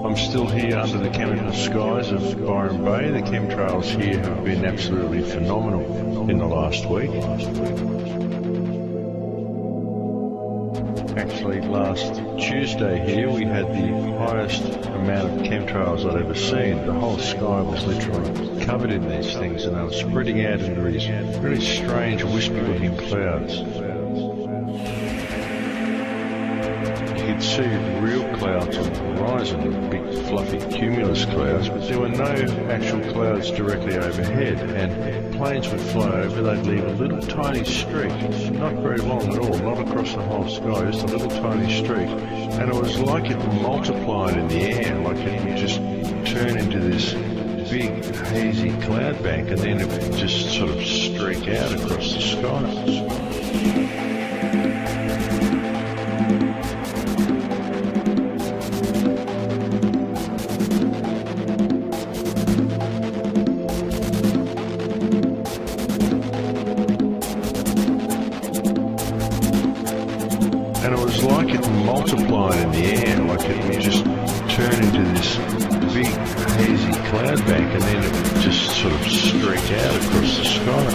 I'm still here under the chemical skies of Byron Bay. The chemtrails here have been absolutely phenomenal in the last week. Actually, last Tuesday here we had the highest amount of chemtrails I'd ever seen. The whole sky was literally covered in these things, and they were spreading out into these really strange wispy-looking clouds. You could see real clouds on the horizon, big fluffy cumulus clouds, but there were no actual clouds directly overhead, and planes would fly over, they'd leave a little tiny streak, not very long at all, not across the whole sky, just a little tiny streak, and it was like it multiplied in the air, like it would just turn into this big hazy cloud bank, and then it would just sort of streak out across the sky. And it was like it multiplied in the air, like it would just turn into this big hazy cloud bank, and then it would just sort of streak out across the sky.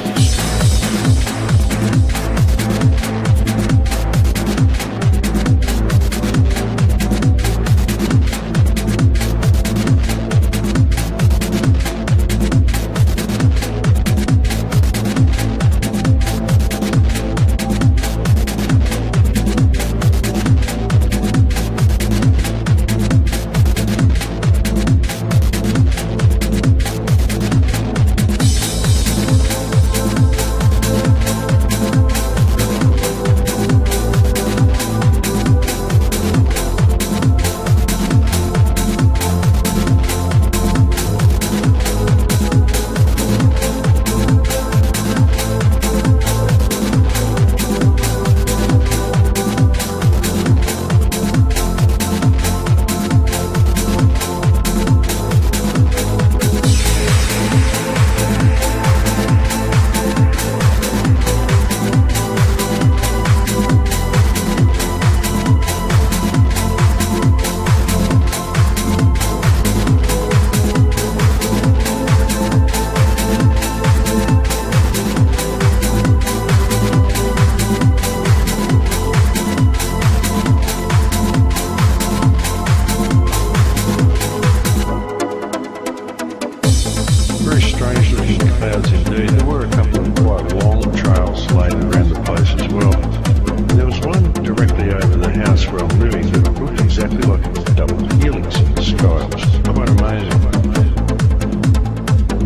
Clouds indeed. There were a couple of quite long trails laid around the place as well. And there was one directly over the house where I'm living that looked exactly like it was double helix in the sky. It was quite amazing.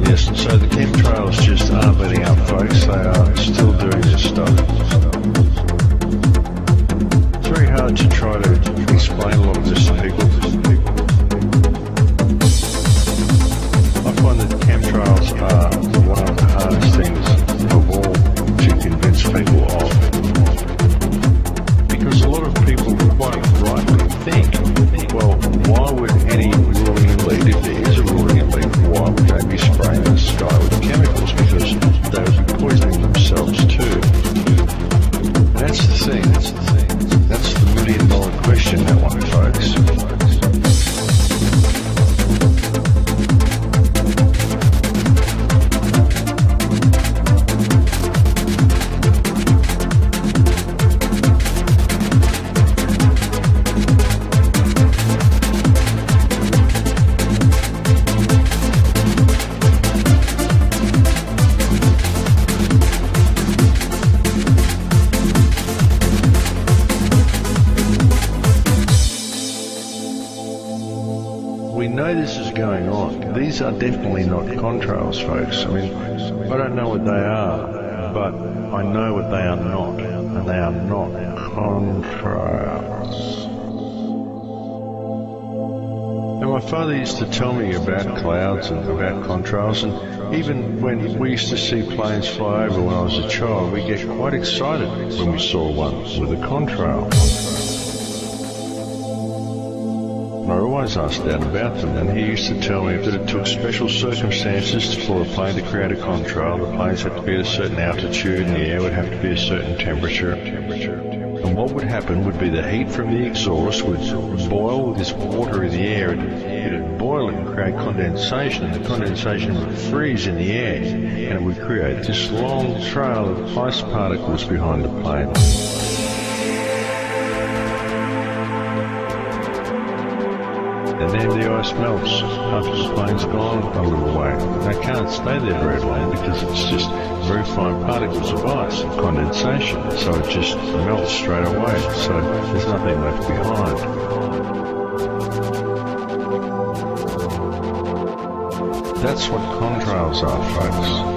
Yes, and so the chemtrails just aren't letting up, folks. They are still doing this stuff. It's very hard to try to explain a lot of this to people. I find that chemtrails are one of the hardest things of all to convince people of, because a lot of people quite rightly think, well, why would any ruling elite, if there is a ruling elite, why would they be spraying the sky with chemicals? Because they would be poisoning themselves too. And that's the thing, that's the million-dollar question, that one, folks. We know this is going on. These are definitely not contrails, folks. I mean, I don't know what they are, but I know what they are not, and they are not contrails. Now, my father used to tell me about clouds and about contrails, and even when we used to see planes fly over when I was a child, we get quite excited when we saw one with a contrail. I always asked Dad about them, and he used to tell me that it took special circumstances for a plane to create a contrail. The planes had to be at a certain altitude, and the air would have to be a certain temperature. And what would happen would be the heat from the exhaust would boil this water in the air, and it'd boil it and create condensation, and the condensation would freeze in the air, and it would create this long trail of ice particles behind the plane. And then the ice melts after the plane's gone a little way. They can't stay there very long because it's just very fine particles of ice and condensation, so it just melts straight away, so there's nothing left behind. That's what contrails are, folks.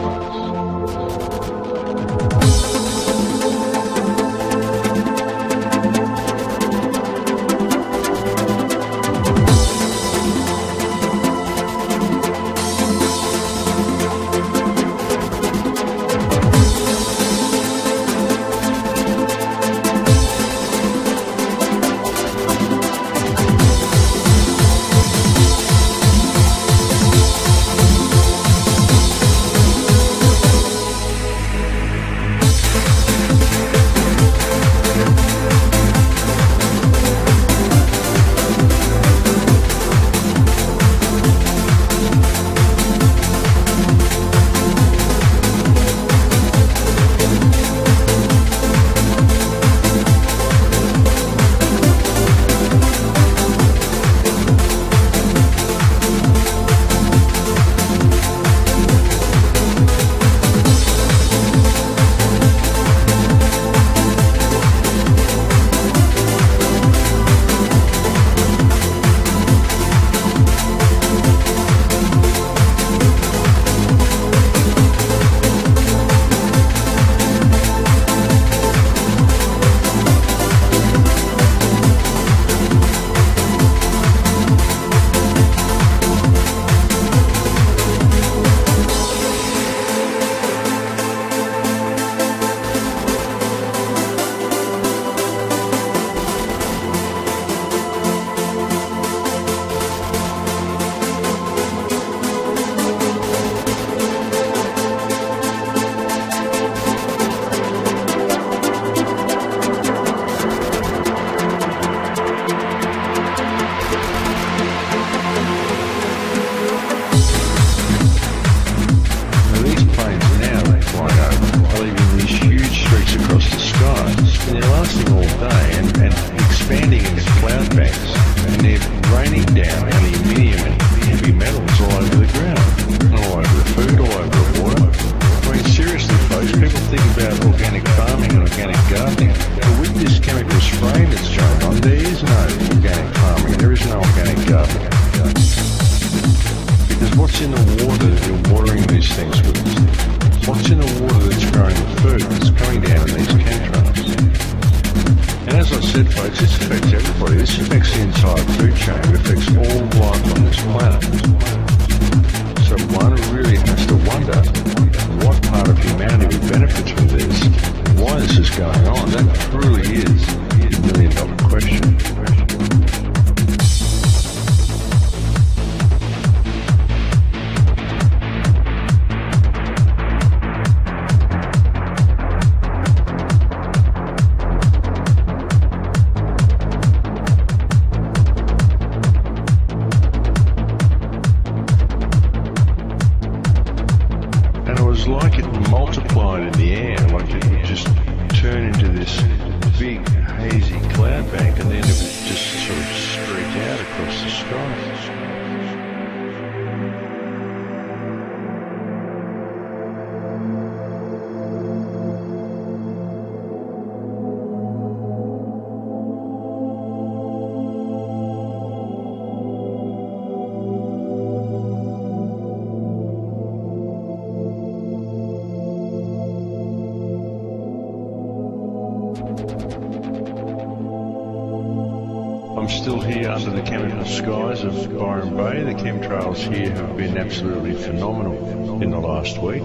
I'm still here under the chemical skies of Byron Bay. The chemtrails here have been absolutely phenomenal in the last week.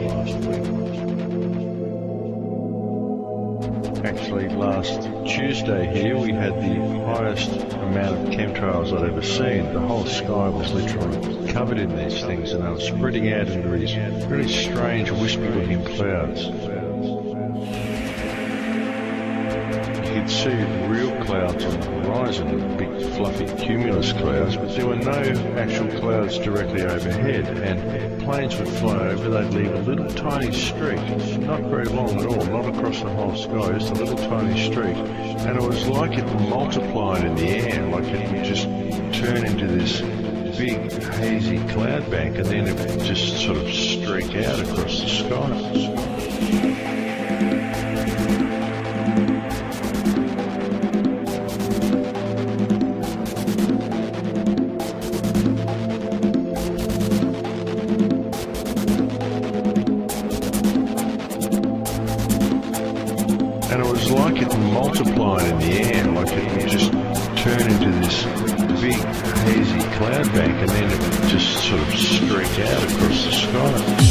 Actually, last Tuesday here we had the highest amount of chemtrails I'd ever seen. The whole sky was literally covered in these things, and they were spreading out into these really strange wispy looking clouds. You he'd see real clouds on the horizon, big fluffy cumulus clouds, but there were no actual clouds directly overhead, and planes would fly over, they'd leave a little tiny streak, not very long at all, not across the whole sky, just a little tiny streak, and it was like it multiplied in the air, like it would just turn into this big hazy cloud bank, and then it would just sort of streak out across the sky. And it was like it multiplied in the air, like it would just turn into this big hazy cloud bank, and then it would just sort of streak out across the sky.